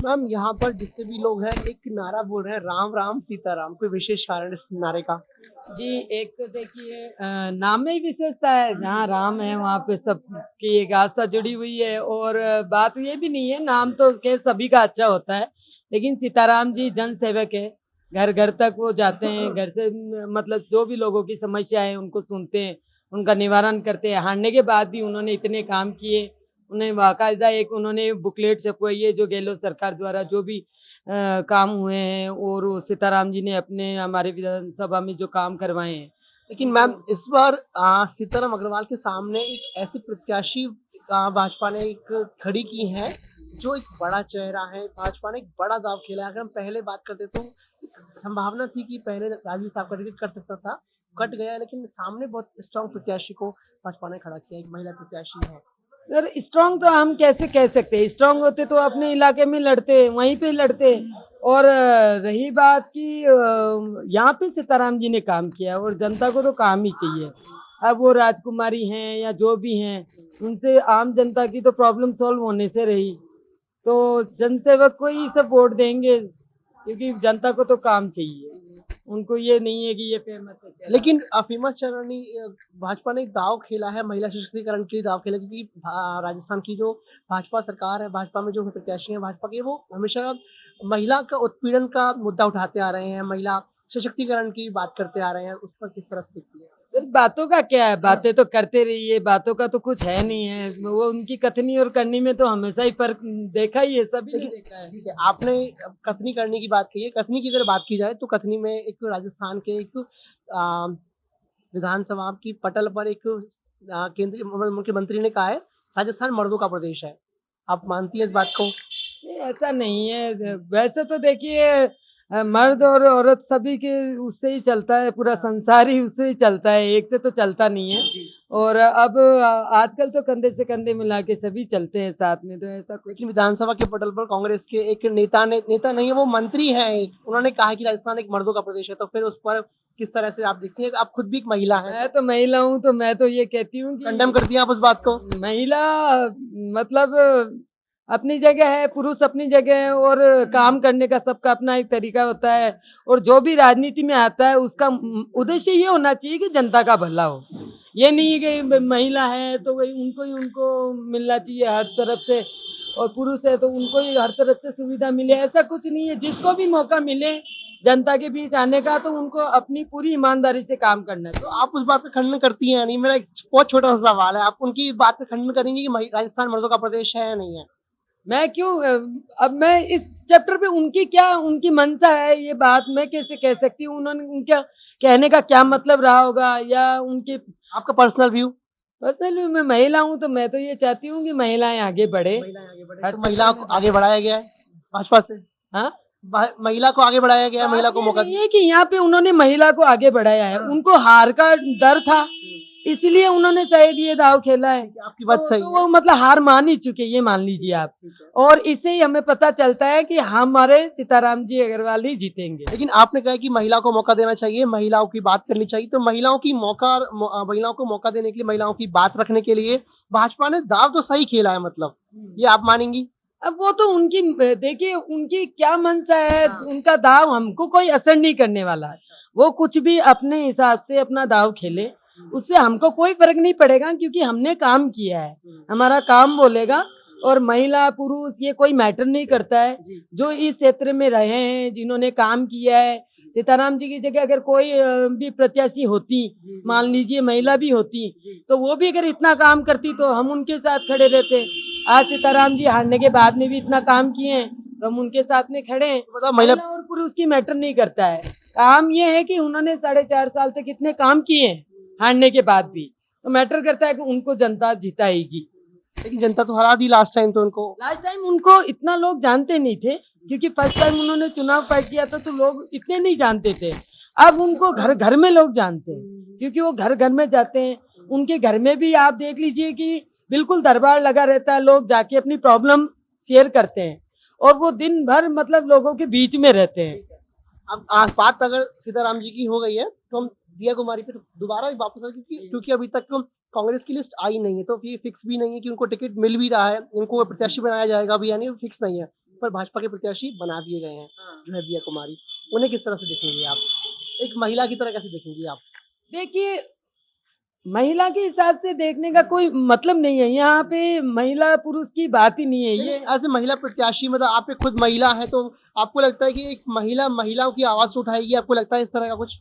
Ma'am यहाँ पर जितने भी लोग हैं एक नारा बोल रहे हैं, राम राम सीताराम। कोई विशेष कारण इस नारे का? जी, एक तो देखिए नाम में ही विशेषता है, जहाँ राम है वहाँ पे सबकी एक आस्था जुड़ी हुई है। और बात ये भी नहीं है, नाम तो खैर सभी का अच्छा होता है, लेकिन सीताराम जी जन सेवक है। घर घर तक वो जाते हैं, घर से मतलब जो भी लोगों की समस्या है उनको सुनते हैं, उनका निवारण करते हैं। हारने के बाद भी उन्होंने इतने काम किए, उन्हें बाकायदा एक उन्होंने बुकलेट छपवाई है, जो गहलोत सरकार द्वारा जो भी काम हुए हैं, और वो सीताराम जी ने अपने हमारे विधानसभा में जो काम करवाए हैं। लेकिन मैम इस बार सीताराम अग्रवाल के सामने एक ऐसी प्रत्याशी भाजपा ने एक खड़ी की है जो एक बड़ा चेहरा है। भाजपा ने एक बड़ा दाव खेला है। अगर हम पहले बात करते तो संभावना थी कि पहले राजीव साहब का टिकट कर सकता था, कट गया, लेकिन सामने बहुत स्ट्रांग प्रत्याशी को भाजपा ने खड़ा किया। एक महिला प्रत्याशी है। सर स्ट्रांग तो हम कैसे कह सकते हैं, स्ट्रांग होते तो अपने इलाके में लड़ते, वहीं पे लड़ते। और रही बात कि यहाँ पे सीताराम जी ने काम किया, और जनता को तो काम ही चाहिए। अब वो राजकुमारी हैं या जो भी हैं, उनसे आम जनता की तो प्रॉब्लम सॉल्व होने से रही, तो जनसेवक को ही सब वोट देंगे, क्योंकि जनता को तो काम चाहिए। उनको ये नहीं है कि ये फेमस है चेहरा। लेकिन फेमस चरनी भाजपा ने एक दाव खेला है, महिला सशक्तिकरण के लिए दाव खेला, क्योंकि राजस्थान की जो भाजपा सरकार है, भाजपा में जो प्रत्याशी हैं भाजपा के, वो हमेशा महिला का उत्पीड़न का मुद्दा उठाते आ रहे हैं, महिला सशक्तिकरण की बात करते आ रहे हैं। उस पर किस तरह से देखती है? फिर बातों का क्या है, बातें तो करते रहिए, बातों का तो कुछ है नहीं है। वो उनकी कथनी और करनी में तो हमेशा ही फर्क देखा ही है, सभी ने देखा है। ठीक है, आपने कथनी करने की बात की है। कथनी की अगर बात की जाए तो कथनी में एक राजस्थान के एक विधानसभा की पटल पर एक केंद्रीय मुख्यमंत्री ने कहा है राजस्थान मर्दों का प्रदेश है। आप मानती है इस बात को? नहीं, ऐसा नहीं है। वैसे तो देखिए मर्द और औरत सभी के उससे ही चलता है, पूरा संसार ही उससे ही चलता है, एक से तो चलता नहीं है। और अब आजकल तो कंधे से कंधे मिला के सभी चलते हैं साथ में, तो ऐसा कुछ। लेकिन विधानसभा के पटल पर कांग्रेस के एक नेता नहीं है, वो मंत्री है एक, उन्होंने कहा कि राजस्थान एक मर्दों का प्रदेश है। तो फिर उस पर किस तरह से आप देखती हैं? आप खुद भी एक महिला है। मैं तो महिला हूँ, तो मैं तो ये कहती हूँ कि कंडेम करती हैं आप उस बात को? महिला मतलब अपनी जगह है, पुरुष अपनी जगह है, और काम करने का सबका अपना एक तरीका होता है। और जो भी राजनीति में आता है उसका उद्देश्य ये होना चाहिए कि जनता का भला हो। ये नहीं है कि महिला है तो वही उनको मिलना चाहिए हर तरफ से, और पुरुष है तो उनको ही हर तरफ से सुविधा मिले, ऐसा कुछ नहीं है। जिसको भी मौका मिले जनता के बीच आने का, तो उनको अपनी पूरी ईमानदारी से काम करना चाहिए। तो आप उस बात का खंडन करती हैं? नहीं, मेरा एक बहुत छोटा सा सवाल है, आप उनकी बात का खंडन करेंगे कि राजस्थान मर्दों का प्रदेश है या नहीं है? मैं क्यों अब मैं इस चैप्टर पे उनकी मंशा है, ये बात मैं कैसे कह सकती हूँ? उन्होंने उनका कहने का क्या मतलब रहा होगा, या उनके आपका पर्सनल व्यू? पर्सनली मैं महिला हूँ, तो मैं तो ये चाहती हूँ कि महिलाएं आगे बढ़े। तो महिला को आगे बढ़ाया गया है भाजपा से? हाँ, महिला को आगे बढ़ाया गया है, महिला को मौका ये कि यहाँ पे उन्होंने महिला को आगे बढ़ाया है। उनको हार का डर था, इसलिए उन्होंने शायद ये दाव खेला है। आपकी बात सही तो है। वो मतलब हार मान ही चुके, ये मान लीजिए आप। और इससे ही हमें पता चलता है कि हमारे सीताराम जी अग्रवाल ही जीतेंगे। लेकिन आपने कहा कि महिला को मौका देना चाहिए, महिलाओं की बात करनी चाहिए, तो महिलाओं को मौका देने के लिए, महिलाओं की बात रखने के लिए भाजपा ने दाव तो सही खेला है, मतलब ये आप मानेंगी? अब वो तो उनकी, देखिए उनकी क्या मंशा है, उनका दाव हमको कोई असर नहीं करने वाला। वो कुछ भी अपने हिसाब से अपना दाव खेले, उससे हमको कोई फर्क नहीं पड़ेगा, क्योंकि हमने काम किया है, हमारा काम बोलेगा। और महिला पुरुष ये कोई मैटर नहीं करता है। जो इस क्षेत्र में रहे हैं, जिन्होंने काम किया है, सीताराम जी की जगह अगर कोई भी प्रत्याशी होती, मान लीजिए महिला भी होती, तो वो भी अगर इतना काम करती तो हम उनके साथ खड़े रहते। आज सीताराम जी हारने के बाद में भी इतना काम किए हैं, तो हम उनके साथ में खड़े हैं। मतलब महिला और पुरुष की मैटर नहीं करता है, काम ये है कि उन्होंने 4.5 साल तक इतने काम किए हैं हारने के बाद भी, तो मैटर करता है कि उनको जनता जिताएगी। लेकिन जनता तो हरा दी लास्ट टाइम। तो लास्ट टाइम उनको इतना लोग जानते नहीं थे, क्योंकि फर्स्ट टाइम उन्होंने चुनाव फाइट किया था, तो लोग इतने नहीं जानते थे। अब उनको घर घर में लोग जानते हैं, क्योंकि वो घर घर में जाते हैं। उनके घर में भी आप देख लीजिए कि बिल्कुल दरबार लगा रहता है, लोग जाके अपनी प्रॉब्लम शेयर करते हैं, और वो दिन भर मतलब लोगों के बीच में रहते हैं। अब आज बात अगर सीताराम जी की हो गई है, तो हम दिया कुमारी पे दोबारा वापस आए, क्योंकि अभी तक कांग्रेस की लिस्ट आई नहीं है, तो ये फिक्स भी नहीं है कि उनको टिकट मिल भी रहा है, इनको प्रत्याशी बनाया जाएगा भी या नहीं, फिक्स नहीं है। पर भाजपा के प्रत्याशी बना दिए गए हैं, जो है दिया कुमारी। उन्हें किस तरह से देखेंगे आप? एक महिला की तरह कैसे देखेंगी आप? देखिए, महिला के हिसाब से देखने का कोई मतलब नहीं है। यहाँ पे महिला पुरुष की बात ही नहीं है। ये एज़ ए महिला प्रत्याशी मतलब आप एक खुद महिला हैं, तो आपको लगता है कि एक महिला महिलाओं की आवाज़ उठाएगी, आपको लगता है इस तरह का कुछ?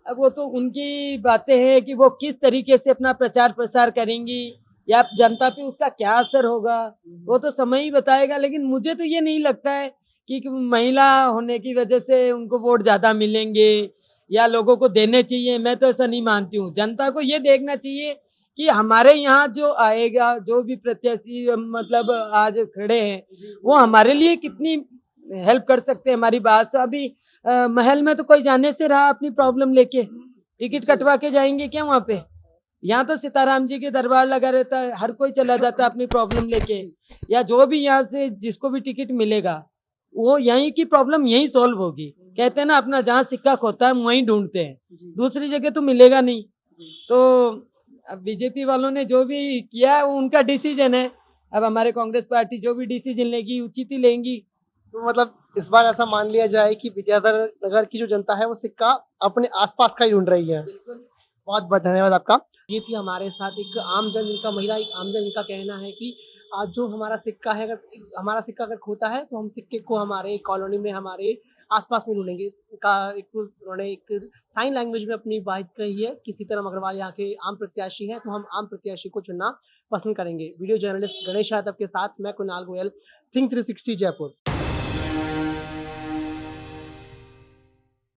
अब वो तो उनकी बातें हैं कि वो किस तरीके से अपना प्रचार प्रसार करेंगी या जनता पे उसका क्या असर होगा, वो तो समय ही बताएगा। लेकिन मुझे तो ये नहीं लगता है कि महिला होने की वजह से उनको वोट ज़्यादा मिलेंगे या लोगों को देने चाहिए। मैं तो ऐसा नहीं मानती हूँ। जनता को ये देखना चाहिए कि हमारे यहाँ जो आएगा, जो भी प्रत्याशी मतलब आज खड़े हैं, वो हमारे लिए कितनी हेल्प कर सकते हैं। हमारी बात से अभी महल में तो कोई जाने से रहा अपनी प्रॉब्लम लेके, टिकट कटवा के जाएंगे क्या वहाँ पे? यहाँ तो सीताराम जी के दरबार लगा रहता है, हर कोई चला जाता है अपनी प्रॉब्लम लेके, या जो भी यहाँ से जिसको भी टिकट मिलेगा वो यहीं की प्रॉब्लम यहीं सॉल्व होगी। कहते हैं ना, अपना जहाँ सिक्का खोता है हम वहीं ढूंढते हैं, दूसरी जगह तो मिलेगा नहीं। तो अब बीजेपी वालों ने जो भी किया है वो उनका डिसीजन है। अब हमारे कांग्रेस पार्टी जो भी डिसीजन लेगी उचित ही लेंगी। तो मतलब इस बार ऐसा मान लिया जाए कि विद्याधर नगर की जो जनता है वो सिक्का अपने आसपास का ही ढूंढ रही है। बहुत बहुत धन्यवाद आपका। ये थी हमारे साथ एक आमजन जिनका महिला एक आमजन जिनका कहना है कि आज जो हमारा सिक्का है, अगर हमारा सिक्का अगर खोता है तो हम सिक्के को हमारे कॉलोनी में हमारे आसपास में ढूंढेंगे का एक उन्होंने एक साइन लैंग्वेज में अपनी बात कही है कि सीताराम अग्रवाल यहाँ के आम प्रत्याशी हैं, तो हम आम प्रत्याशी को चुनना पसंद करेंगे। वीडियो जर्नलिस्ट गणेश यादव के साथ मैं कुणाल गोयल, थिंक 360 जयपुर।